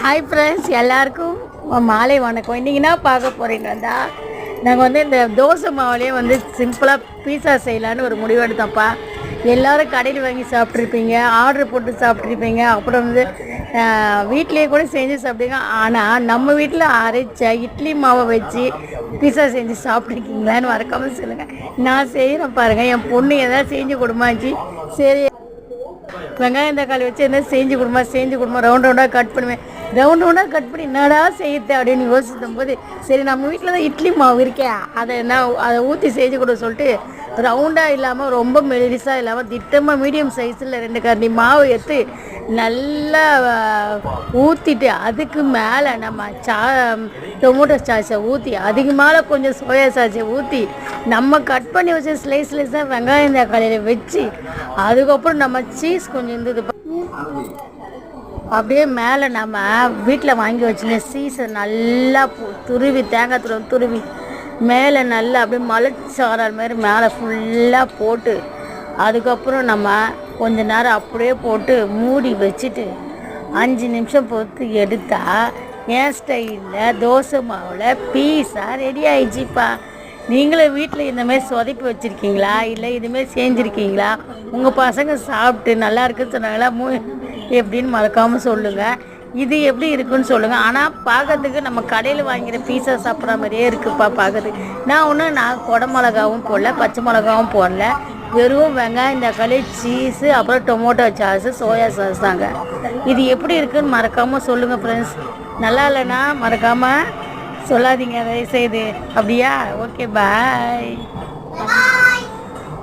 Hi friends, எல்லாருக்கும் மாலை வணக்கம். இன்றைக்கி என்ன பார்க்க போகிறீங்கன்னா, நாங்கள் வந்து இந்த தோசை மாவுலேயே வந்து சிம்பிளாக பீஸா செய்யலான்னு ஒரு முடிவெடுத்தோம்ப்பா. எல்லோரும் கடையில் வாங்கி சாப்பிட்ருப்பீங்க, ஆர்டர் போட்டு சாப்பிட்ருப்பீங்க, அப்புறம் வந்து வீட்லேயே கூட செஞ்சு சாப்பிடுங்க. ஆனால் நம்ம வீட்டில் அரைச்ச இட்லி மாவை வச்சு பீஸா செஞ்சு சாப்பிட்ருக்கீங்களான்னு மறக்காமல் சொல்லுங்கள். நான் செய்கிறேன் பாருங்கள். என் பொண்ணு எதாவது செஞ்சு கொடுமாச்சு. சரி, வெங்காயம் தக்காளி வச்சு என்ன செஞ்சு கொடுமா ரவுண்டாக கட் பண்ணுவேன். ரவுண்டாக கட் பண்ணி என்னடா செய்யுது அப்படின்னு யோசிக்கும் போது, சரி நம்ம வீட்டில் தான் இட்லி மாவு இருக்கே, அதை ஊற்றி செஞ்சு கொடுக்க சொல்லிட்டு ரவுண்டாக இல்லாமல் ரொம்ப மெலிசாக இல்லாமல் திட்டமாக மீடியம் சைஸில் 2 கரண்டி மாவு எடுத்து நல்லா ஊற்றிட்டு, அதுக்கு மேலே நம்ம டொமேட்டோ சாஸை ஊற்றி, அதுக்கு மேலே கொஞ்சம் சோயா சாஸை ஊற்றி, நம்ம கட் பண்ணி வச்சு ஸ்லைஸாக வெங்காயம் தக்காளியில் வச்சு, அதுக்கப்புறம் நம்ம சீஸ் கொஞ்சம் இருந்தது அப்படியே மேலே நம்ம வீட்டில் வாங்கி வச்சுருந்த சீஸை நல்லா துருவி, தேங்காய் துருவி மேலே நல்லா அப்படியே மலைச்சாரல் மாதிரி மேலே ஃபுல்லாக போட்டு, அதுக்கப்புறம் நம்ம கொஞ்ச நேரம் அப்படியே போட்டு மூடி வச்சுட்டு 5 நிமிஷம் பொறுத்து எடுத்தால் என் ஸ்டைலில் தோசை மாவில் பீஸா ரெடி ஆயிடுச்சுப்பா. நீங்களும் வீட்டில் இந்தமாரி சொதப்பி வச்சுருக்கீங்களா, இல்லை இதுமாரி செஞ்சுருக்கீங்களா? உங்கள் பசங்க சாப்பிட்டு நல்லா இருக்குன்னு சொன்னாங்களா? எப்படின்னு மறக்காமல் சொல்லுங்கள். இது எப்படி இருக்குன்னு சொல்லுங்கள். ஆனால் பார்க்கறதுக்கு நம்ம கடையில் வாங்கிற பீஸா சாப்பிட்ற மாதிரியே இருக்குப்பா பார்க்கறதுக்கு. நான் குடை மிளகாவும் போடல, பச்சை மிளகாவும் போடல, வெறும் வெங்காயம் தக்காளி சீஸு அப்புறம் டொமேட்டோ சாஸு சோயா சாஸ் தாங்க. இது எப்படி இருக்குன்னு மறக்காமல் சொல்லுங்கள் ஃப்ரெண்ட்ஸ். நல்லா இல்லைன்னா மறக்காமல் சொல்லாதீங்க தயவுசெய்து. அப்படியா? ஓகே, பாய்.